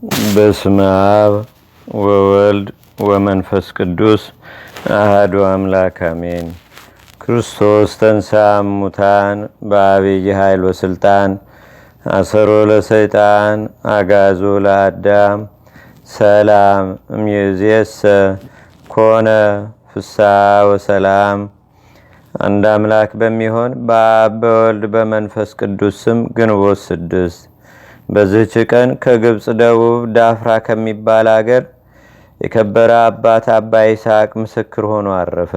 በስመ አብ ወወልድ ወመንፈስ ቅዱስ አሐዱ አምላክ አሜን። ክርስቶስ ተንሥአ እሙታን በዐቢይ ኃይል ወሥልጣን አሰሮ ለሰይጣን አግዓዞ ለአዳም ሰላም እምይእዜሰ ኮነ ፍስሐ ወሰላም። አንድ አምላክ በሚሆን በአብ በወልድ በመንፈስ ቅዱስ ስም ግንቦት 6 በዚህች ቀን ከግብፅ ደቡብ ዳፍራ ከሚባል አገር የከበረ አባት አባ ይስሐቅ ምስክር ሆኖ አረፈ።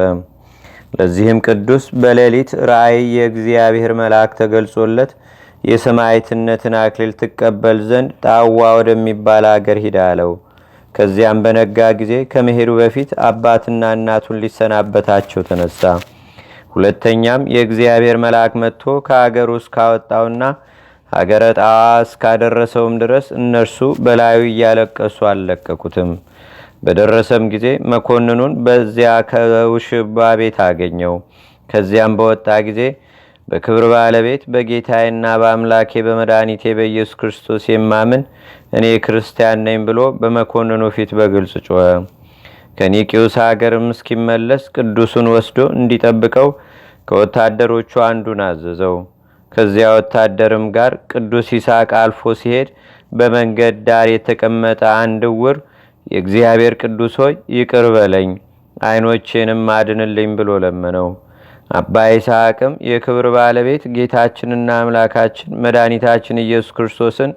ለዚህም ቅዱስ በሌሊት ራእይ የእግዚአብሔር መልአክ ተገልጾለት የሰማዕትነትን አክሊል ትቀበል ዘንድ ጣዋ ወደሚባል አገር ሂድ አለው። ከዚያም በነጋ ጊዜ ከመሄዱ በፊት አባትና እናቱን ሊሰናበታቸው ተነሳ። ሁለተኛም የእግዚአብሔር መልአክ መጥቶ ከአገሩ ውስጥ ካወጣውና ሀገረ ጣዋ እስካደረሰውም ድረስ እነርሱ በላዩ እያለቀሱ አልለቀቁትም። በደረሰም ጊዜ መኮንኑን በዚያ ከውሽባ ቤት አገኘው። ከዚያም በወጣ ጊዜ በክብር ባለቤት በጌታዬና በአምላኬ በመድኃኒቴ በኢየሱስ ክርስቶስ የማምን እኔ ክርስቲያን ነኝ ብሎ በመኮንኑ ፊት በግልጽ ጮኸ። ከኒቂዮስ ሀገርም እስኪመለስ ቅዱሱን ወስዶ እንዲጠብቀው ከወታደሮቹ አንዱን አዘዘው። ከዚያ ወታደርም ጋር ቅዱስ ይስሐቅ አልፎ ሲሄድ በመንገድ ዳር የተቀመጠ አንድ ዕውር የእግዚአብሔር ቅዱስ ሆይ ይቅር በለኝ፣ ዓይኖቼንም አድንልኝ ብሎ ለመነው። አባ ይስሐቅም የክብር ባለቤት ጌታችንና አምላካችን መድኃኒታችን ኢየሱስ ክርስቶስን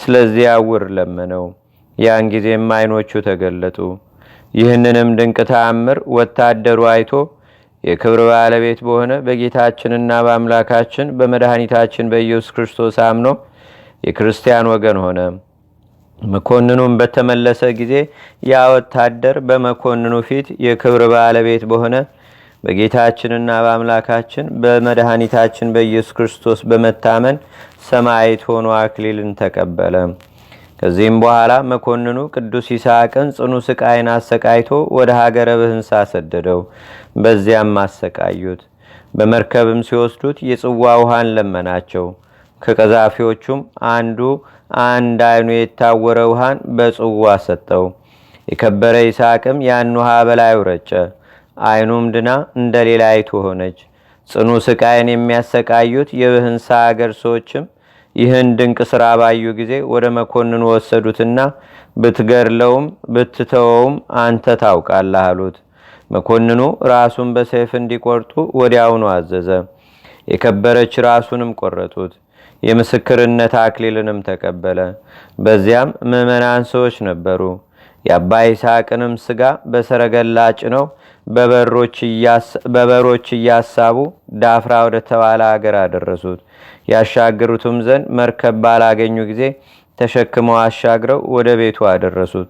ስለዚያ ዕውር ለመነው። ያን ጊዜም ዓይኖቹ ተገለጡ። ይህንንም ድንቅ ተአምር ወታደሩ አይቶ የክብር ባለቤት በሆነ በጌታችንና በአምላካችን በመድኃኒታችን በኢየሱስ ክርስቶስ አምኖ የክርስቲያን ወገን ሆነ። መኮንኑም በተመለሰ ጊዜ ያ ወታደር በመኮንኑ ፊት የክብር ባለቤት በሆነ በጌታችንና በአምላካችን በመድኃኒታችን በኢየሱስ ክርስቶስ በመታመን ሰማዕት ሆኖ አክሊልን ተቀበለ። ከዚህም በኋላ መኮንኑ ቅዱስ ይስሐቅን ጽኑ ስቃይን አሰቃይቶ ወደ ሀገረ ብህንሳ ሰደደው። በዚያም አሰቃዩት። በመርከብም ሲወስዱት የጽዋ ውሃን ለመናቸው። ከቀዛፊዎቹም አንዱ አንድ ዓይኑ የታወረ ውሃን በጽዋ ሰጠው። የከበረ ይስሐቅም ያን ውሃ በላዩ ረጨ። ዓይኑም ድና እንደ ሌላይቱ ሆነች። ጽኑ ስቃይን የሚያሰቃዩት የብህንሳ አገር ሰዎችም ይህን ድንቅ ሥራ ባዩ ጊዜ ወደ መኮንኑ ወሰዱትና ብትገድለውም ብትተወውም አንተ ታውቃለህ አሉት። መኮንኑ ራሱን በሰይፍ እንዲቆርጡ ወዲያውኑ አዘዘ። የከበረች ራሱንም ቆረጡት። የምስክርነት አክሊልንም ተቀበለ። በዚያም ምዕመናን ሰዎች ነበሩ። የአባ ይስሐቅንም ሥጋ በሰረገላ ጭነው በበሮች እያሳቡ ዳፍራ ወደ ተባለ አገር አደረሱት። ያሻግሩትም ዘንድ መርከብ ባላገኙ ጊዜ ተሸክመው አሻግረው ወደ ቤቱ አደረሱት።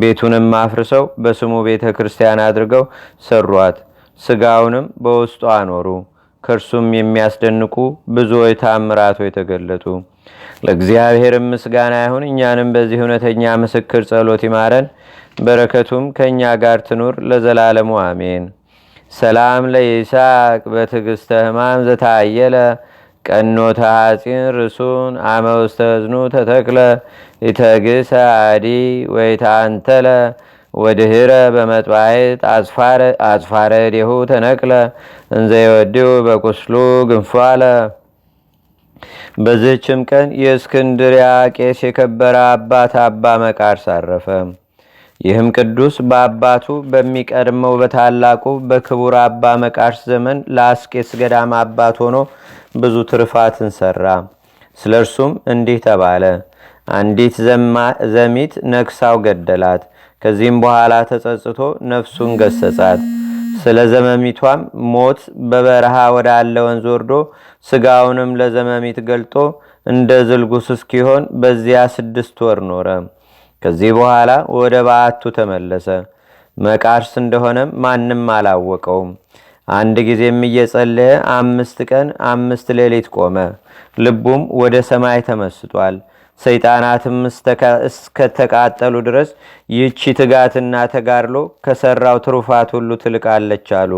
ቤቱንም አፍርሰው በስሙ ቤተ ክርስቲያን አድርገው ሰሯት። ሥጋውንም በውስጡ አኖሩ። ከእርሱም የሚያስደንቁ ብዙዎች ተአምራቶች ተገለጡ። ለእግዚአብሔር ምስጋና ይሁን። እኛንም በዚህ እውነተኛ ምስክር ጸሎት ይማረን፣ በረከቱም ከእኛ ጋር ትኑር ለዘላለሙ አሜን። ሰላም ለይስሐቅ በትዕግሥተ ሕማም ዘታየለ ቀኖተ ሐፂን ርሱን አመ ውስተ እዝኑ ተተክለ ኢተግሰ አዲ ወይታንተለ ወድህረ በመጥባይት አጽፋረ ዴሁ ተነቅለ እንዘይወዲው በቁስሉ ግንፏለ። በዚህችም ቀን የእስክንድርያ ቄስ የከበረ አባት አባ መቃርስ አረፈ። ይህም ቅዱስ በአባቱ በሚቀድመው በታላቁ በክቡር አባ መቃርስ ዘመን ለአስቄስ ገዳም አባት ሆኖ ብዙ ትርፋትን ሰራ። ስለ እርሱም እንዲህ ተባለ። አንዲት ዘሚት ነክሳው ገደላት። ከዚህም በኋላ ተጸጽቶ ነፍሱን ገሰጻት። ስለ ዘመሚቷም ሞት በበረሃ ወዳለ ወንዝ ወርዶ ሥጋውንም ለዘመሚት ገልጦ እንደ ዝልጉስ እስኪሆን በዚያ 6 ወር ኖረ። ከዚህ በኋላ ወደ በዓቱ ተመለሰ። መቃርስ እንደሆነም ማንም አላወቀውም። አንድ ጊዜም እየጸለየ 5 ቀን 5 ሌሊት ቆመ። ልቡም ወደ ሰማይ ተመስጧል። ሰይጣናትም እስከተቃጠሉ ድረስ ይህቺ ትጋትና ተጋድሎ ከሰራው ትሩፋት ሁሉ ትልቃለች አሉ።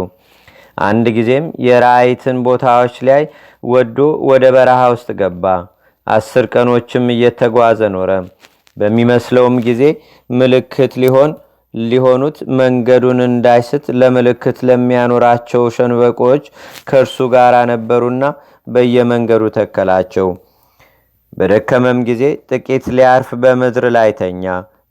አንድ ጊዜም የራእይትን ቦታዎች ላይ ወዶ ወደ በረሃ ውስጥ ገባ። 10 ቀኖችም እየተጓዘ ኖረ። በሚመስለውም ጊዜ ምልክት ሊሆኑት መንገዱን እንዳይስት ለምልክት ለሚያኖራቸው ሸንበቆች ከእርሱ ጋር ነበሩና በየመንገዱ ተከላቸው። በደከመም ጊዜ ጥቂት ሊያርፍ በምድር ላይ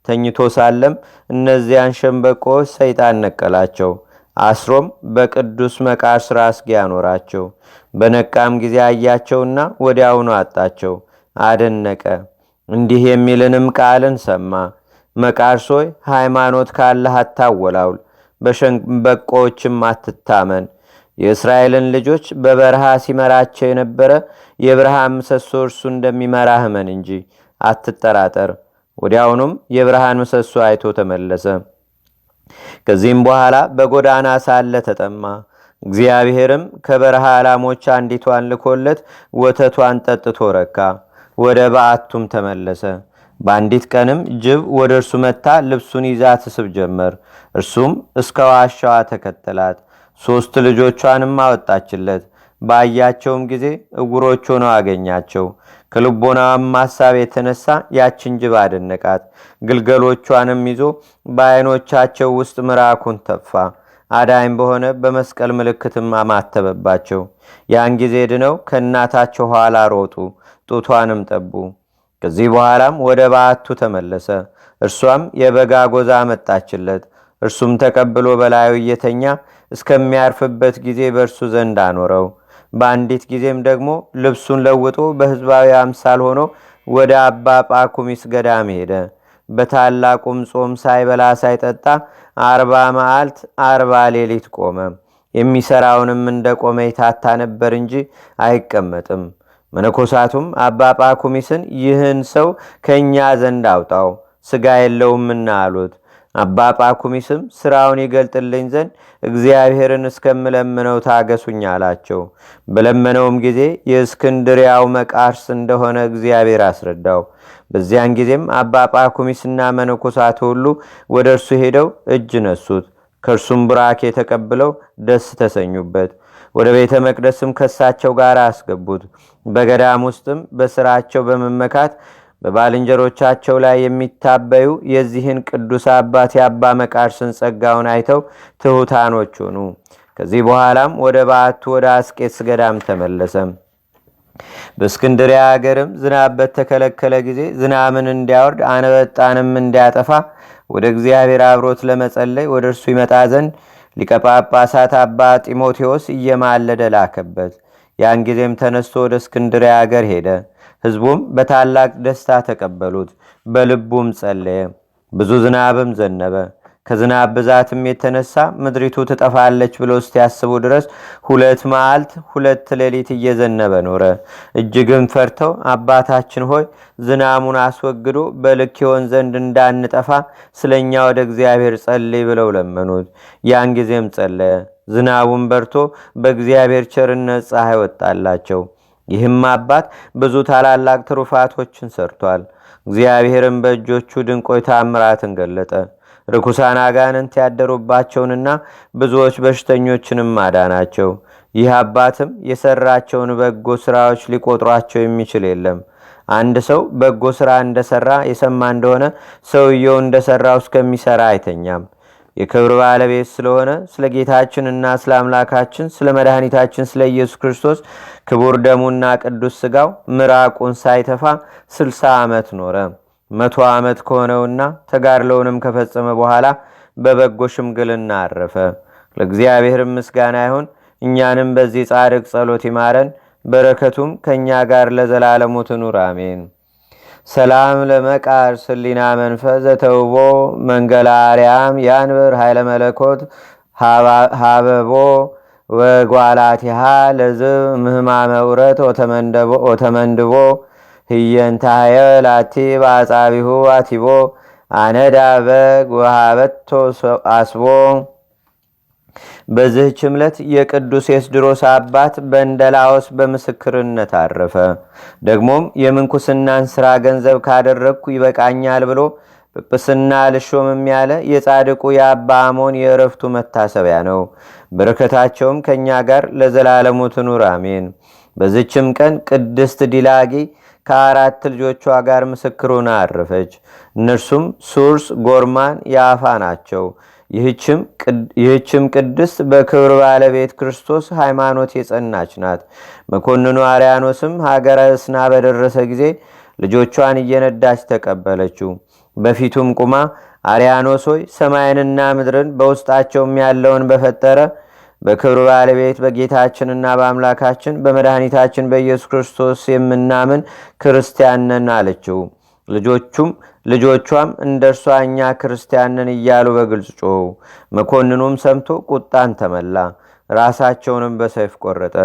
ተኝቶ ሳለም እነዚያን ሸንበቆች ሰይጣን ነቀላቸው። አስሮም በቅዱስ መቃርስ ራስጌ አኖራቸው። በነቃም ጊዜ አያቸውና ወዲያውኑ አጣቸው፣ አደነቀ። እንዲህ የሚልንም ቃልን ሰማ። መቃርስ ሆይ ሃይማኖት ካለህ አታወላውል፣ በሸንበቆችም አትታመን። የእስራኤልን ልጆች በበረሃ ሲመራቸው የነበረ የብርሃን ምሰሶ እርሱ እንደሚመራህ እመን እንጂ አትጠራጠር። ወዲያውኑም የብርሃን ምሰሶ አይቶ ተመለሰ። ከዚህም በኋላ በጎዳና ሳለ ተጠማ። እግዚአብሔርም ከበረሃ ላሞች አንዲቷን ልኮለት ወተቷን ጠጥቶ ረካ። ወደ በዓቱም ተመለሰ። በአንዲት ቀንም ጅብ ወደ እርሱ መታ ልብሱን ይዛ ትስብ ጀመር። እርሱም እስከ ዋሻዋ ተከተላት። 3 ልጆቿንም አወጣችለት። ባያቸውም ጊዜ እውሮች ሆነው አገኛቸው። ከልቦናዋም ሐሳብ የተነሳ ያችን ጅብ አደነቃት። ግልገሎቿንም ይዞ በዓይኖቻቸው ውስጥ ምራኩን ተፋ። አዳኝ በሆነ በመስቀል ምልክትም አማተበባቸው። ያን ጊዜ ድነው ከእናታቸው ኋላ ሮጡ፣ ጡቷንም ጠቡ። ከዚህ በኋላም ወደ በዓቱ ተመለሰ። እርሷም የበጋ ጎዛ አመጣችለት። እርሱም ተቀብሎ በላዩ እየተኛ እስከሚያርፍበት ጊዜ በእርሱ ዘንድ አኖረው። በአንዲት ጊዜም ደግሞ ልብሱን ለውጦ በሕዝባዊ አምሳል ሆኖ ወደ አባ ጳኩሚስ ገዳም ሄደ። በታላቁም ጾም ሳይበላ ሳይጠጣ 40 መዓልት 40 ሌሊት ቆመ። የሚሰራውንም እንደ ቆመ ይታታ ነበር እንጂ አይቀመጥም። መነኮሳቱም አባ ጳኩሚስን ይህን ሰው ከእኛ ዘንድ አውጣው፣ ሥጋ የለውምና አሉት። አባ ጳኩሚስም ሥራውን ይገልጥልኝ ዘንድ እግዚአብሔርን እስከምለምነው ታገሱኝ አላቸው። በለመነውም ጊዜ የእስክንድሪያው መቃርስ እንደሆነ እግዚአብሔር አስረዳው። በዚያን ጊዜም አባ ጳኩሚስና መነኮሳት ሁሉ ወደ እርሱ ሄደው እጅ ነሱት። ከእርሱም ቡራኬ ተቀብለው ደስ ተሰኙበት። ወደ ቤተ መቅደስም ከሳቸው ጋር አስገቡት። በገዳም ውስጥም በሥራቸው በመመካት በባልንጀሮቻቸው ላይ የሚታበዩ የዚህን ቅዱስ አባት የአባ መቃርስን ጸጋውን አይተው ትሑታኖች ሆኑ። ከዚህ በኋላም ወደ በዓቱ ወደ አስቄጥስ ገዳም ተመለሰ። በእስክንድርያ አገርም ዝናብ በተከለከለ ጊዜ ዝናምን እንዲያወርድ አንበጣንም እንዲያጠፋ ወደ እግዚአብሔር አብሮት ለመጸለይ ወደ እርሱ ይመጣ ዘንድ ሊቀ ጳጳሳት አባ ጢሞቴዎስ እየማለደ ላከበት። ያን ጊዜም ተነስቶ ወደ እስክንድርያ አገር ሄደ። ሕዝቡም በታላቅ ደስታ ተቀበሉት። በልቡም ጸለየ። ብዙ ዝናብም ዘነበ። ከዝናብ ብዛትም የተነሳ ምድሪቱ ትጠፋለች ብሎ እስቲያስቡ ድረስ 2 መዓልት 2 ሌሊት እየዘነበ ኖረ። እጅግም ፈርተው አባታችን ሆይ ዝናሙን አስወግዶ በልክ ይሆን ዘንድ እንዳንጠፋ ስለኛ ወደ እግዚአብሔር ጸልይ ብለው ለመኑት። ያን ጊዜም ጸለየ። ዝናቡን በርቶ በእግዚአብሔር ቸርነት ፀሐይ ወጣላቸው። ይህም አባት ብዙ ታላላቅ ትሩፋቶችን ሰርቷል። እግዚአብሔርም በእጆቹ ድንቆይ ታምራትን ገለጠ። ርኩሳን አጋንንት ያደሩባቸውንና ብዙዎች በሽተኞችንም አዳናቸው። ይህ አባትም የሰራቸውን በጎ ሥራዎች ሊቆጥሯቸው የሚችል የለም። አንድ ሰው በጎ ሥራ እንደሰራ የሰማ እንደሆነ ሰውየው እንደሰራው እስከሚሰራ አይተኛም። የክብር ባለቤት ስለሆነ ስለ ጌታችንና ስለ አምላካችን ስለ መድኃኒታችን ስለ ኢየሱስ ክርስቶስ ክቡር ደሙና ቅዱስ ሥጋው ምራቁን ሳይተፋ 60 ዓመት ኖረ። 100 ዓመት ከሆነውና ተጋድለውንም ከፈጸመ በኋላ በበጎ ሽምግልና አረፈ። ለእግዚአብሔር ምስጋና ይሁን። እኛንም በዚህ ጻድቅ ጸሎት ይማረን፣ በረከቱም ከእኛ ጋር ለዘላለሙ ትኑር አሜን። ሰላም ለመቃርስ ህሊና መንፈስ ዘተውቦ መንገላ አርያም ያንብር ኃይለ መለኮት ሃበቦ ወጓላቲሃ ለዝብ ምህማመ ውረት ኦተመንድቦ ህየንታየ ላቲ በአጻቢሁ አቲቦ አነዳ በግ ወሃበቶ አስቦ። በዚህች ዕለት የቅዱስ ኤስድሮስ አባት በእንደላዎስ በምስክርነት አረፈ። ደግሞም የምንኩስናን ሥራ ገንዘብ ካደረግኩ ይበቃኛል ብሎ ጵጵስና ልሾምም ያለ የጻድቁ የአባ አሞን የዕረፍቱ መታሰቢያ ነው። በረከታቸውም ከእኛ ጋር ለዘላለሙ ትኑር አሜን። በዚችም ቀን ቅድስት ዲላጊ ከ4 ልጆቿ ጋር ምስክር ሆና አረፈች። እነርሱም ሱርስ፣ ጎርማን፣ ያፋ ናቸው። ይህችም ቅድስት በክብር ባለቤት ክርስቶስ ሃይማኖት የጸናች ናት። መኮንኑ አርያኖስም ሀገረ እስና በደረሰ ጊዜ ልጆቿን እየነዳች ተቀበለችው። በፊቱም ቁማ አርያኖስ ሆይ ሰማይንና ምድርን በውስጣቸውም ያለውን በፈጠረ በክብር ባለቤት በጌታችንና በአምላካችን በመድኃኒታችን በኢየሱስ ክርስቶስ የምናምን ክርስቲያን ነን አለችው። ልጆቿም እንደ እርሷ እኛ ክርስቲያን ነን እያሉ በግልጽ ጮኹ። መኮንኑም ሰምቶ ቁጣን ተመላ፣ ራሳቸውንም በሰይፍ ቆረጠ።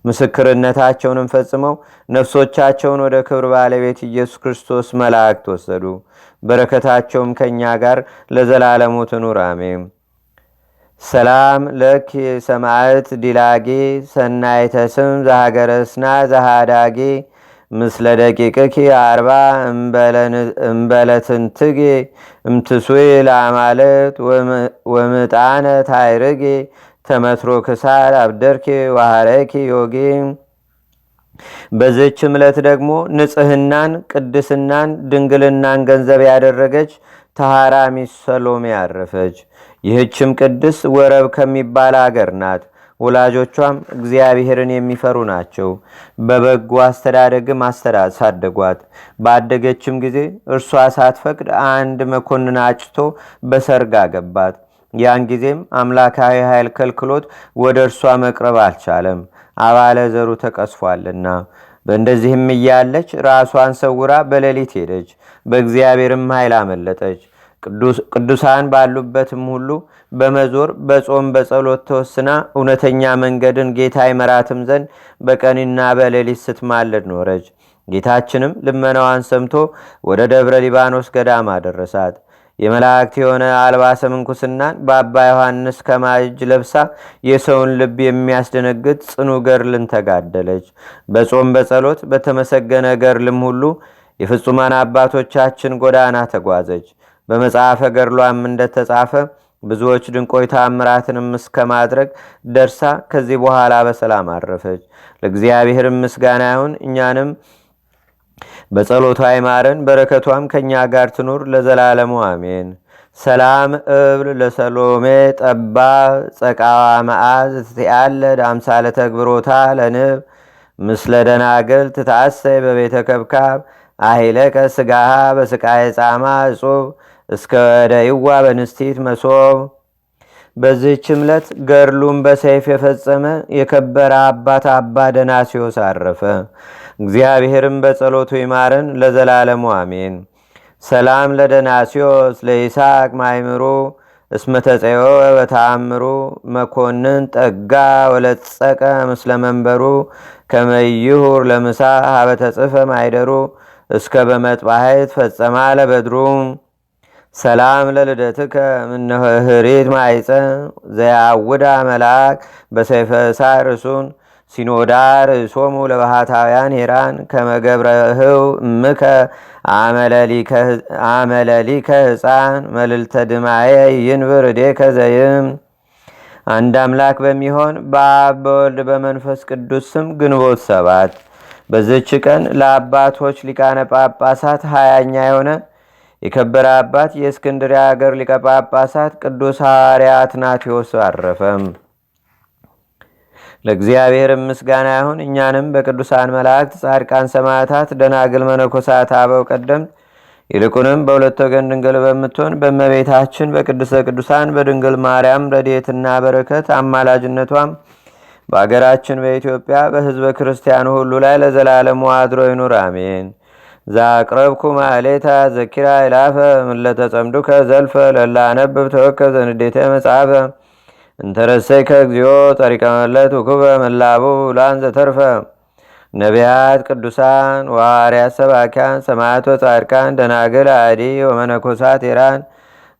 ምስክርነታቸውንም ፈጽመው ነፍሶቻቸውን ወደ ክብር ባለቤት ኢየሱስ ክርስቶስ መላእክት ወሰዱ። በረከታቸውም ከእኛ ጋር ለዘላለሙ ትኑር አሜን። ሰላም ለክ ሰማዕት ዲላጌ ሰናይተ ስም ዘሀገረ እስና ዘሃዳጌ ምስለ ደቂቅኪ 40 እምበለትንትጌ እምትስዌ ለአማለት ወምጣነ ታይርጌ ተመትሮ ክሳድ አብደርኬ ዋሃረኪ ዮጌ። በዚህችም ዕለት ደግሞ ንጽህናን፣ ቅድስናን፣ ድንግልናን ገንዘብ ያደረገች ተሃራሚ ሰሎሜ አረፈች። ይህችም ቅድስት ወረብ ከሚባል አገር ናት። ወላጆቿም እግዚአብሔርን የሚፈሩ ናቸው። በበጎ አስተዳደግም አሳደጓት። ባደገችም ጊዜ እርሷ ሳትፈቅድ አንድ መኮንን አጭቶ በሰርግ አገባት። ያን ጊዜም አምላካዊ ኃይል ከልክሎት ወደ እርሷ መቅረብ አልቻለም፣ አባለ ዘሩ ተቀስፏልና። በእንደዚህም እያለች ራሷን ሰውራ በሌሊት ሄደች፣ በእግዚአብሔርም ኃይል አመለጠች። ቅዱሳን ባሉበትም ሁሉ በመዞር በጾም በጸሎት ተወስና እውነተኛ መንገድን ጌታ ይመራትም ዘንድ በቀንና በሌሊት ስትማለድ ኖረች። ጌታችንም ልመናዋን ሰምቶ ወደ ደብረ ሊባኖስ ገዳም አደረሳት። የመላእክት የሆነ አልባሰ ምንኩስናን በአባ ዮሐንስ ከማጅ ለብሳ የሰውን ልብ የሚያስደነግጥ ጽኑ ገርልን ተጋደለች። በጾም በጸሎት በተመሰገነ ገርልም ሁሉ የፍጹማን አባቶቻችን ጎዳና ተጓዘች። በመጽሐፈ ገርሏም እንደተጻፈ ብዙዎች ድንቆይ ተአምራትንም እስከ ማድረግ ደርሳ ከዚህ በኋላ በሰላም አረፈች። ለእግዚአብሔርም ምስጋና ይሁን። እኛንም በጸሎቷ ይማረን፣ በረከቷም ከእኛ ጋር ትኑር ለዘላለሙ አሜን። ሰላም እብል ለሰሎሜ ጠባ ጸቃዋ መዓዝ ትያለድ አምሳለ ተግብሮታ ለንብ ምስለ ደናግል ትታሰይ በቤተ ከብካብ አሂለቀ ስጋሃ በስቃይ ጻማ እጹብ እስከ ደይዋ በንስቲት መሶብ። በዚህች ዕለት ገርሉም በሰይፍ የፈጸመ የከበረ አባት አባ ደናስዮስ አረፈ። እግዚአብሔርም በጸሎቱ ይማረን ለዘላለሙ አሜን። ሰላም ለደናስዮስ ለይስሐቅ ማይምሩ እስመተጸዮ በተአምሩ መኮንን ጠጋ ወለጸቀ ምስለ መንበሩ ከመይሁር ለምሳ ሀበተጽፈ ማይደሩ እስከ በመጥባሕት ፈጸማ ለበድሩ። ሰላም ለልደትከ ምነሆ ህሪት ማይፀ ዘያውዳ መልአክ በሰይፈ እሳር እሱን ሲኖዳ ርእሶሙ ለባህታውያን ሄራን ከመገብረህው እምከ አመለሊከ ህፃን መልልተ ድማየ ይንብር እዴከ ዘይም። አንድ አምላክ በሚሆን በአብ በወልድ በመንፈስ ቅዱስ ስም ግንቦት 7 በዚች ቀን ለአባቶች ሊቃነ ጳጳሳት 20ኛ የሆነ የከበረ አባት የእስክንድርያ ሀገር ሊቀ ጳጳሳት ቅዱስ ሐዋርያ አትናቴዎስ አረፈም። ለእግዚአብሔር ምስጋና ይሁን። እኛንም በቅዱሳን መላእክት፣ ጻድቃን፣ ሰማዕታት፣ ደናግል፣ መነኮሳት፣ አበው ቀደምት ይልቁንም በሁለት ወገን ድንግል በምትሆን በእመቤታችን በቅድስተ ቅዱሳን በድንግል ማርያም ረድኤትና በረከት አማላጅነቷም በአገራችን በኢትዮጵያ በሕዝበ ክርስቲያኑ ሁሉ ላይ ለዘላለሙ አድሮ ይኑር አሜን። ዛቅረብኩ ማሌታ ዘኪራ ይላፈ ምለተጸምዱከ ዘልፈ ለላነብብ ተወከ ዘንዴተ መጽሐፈ እንተረሰይከ እግዚኦ ጸሪቀ መለት ውኩበ መላቡ ላን ዘተርፈ ነቢያት፣ ቅዱሳን፣ ዋርያት፣ ሰባኪያን፣ ሰማዕቶ፣ ጻድቃን፣ ደናግል፣ አዲ ወመነኮሳት ኢራን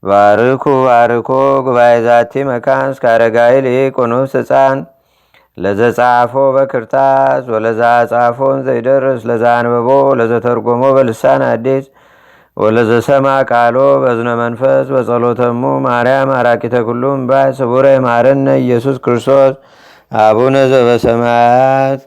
ባርኩ ባርኮ ጉባኤ ዛቲ መካን እስከ አረጋዊ ሊቅ ወንዑስ ሕፃን ለዘጻፎ በክርታስ ወለዛ ጻፎን ዘይደርስ ለዛ አንበቦ ለዘተርጎሞ በልሳን አዲስ ወለዘሰማ ቃሎ በዝነ መንፈስ በጸሎተሙ ማርያም አራቂተ ኩሉም ባይ ስቡረ ማረነ ኢየሱስ ክርስቶስ አቡነ ዘበሰማያት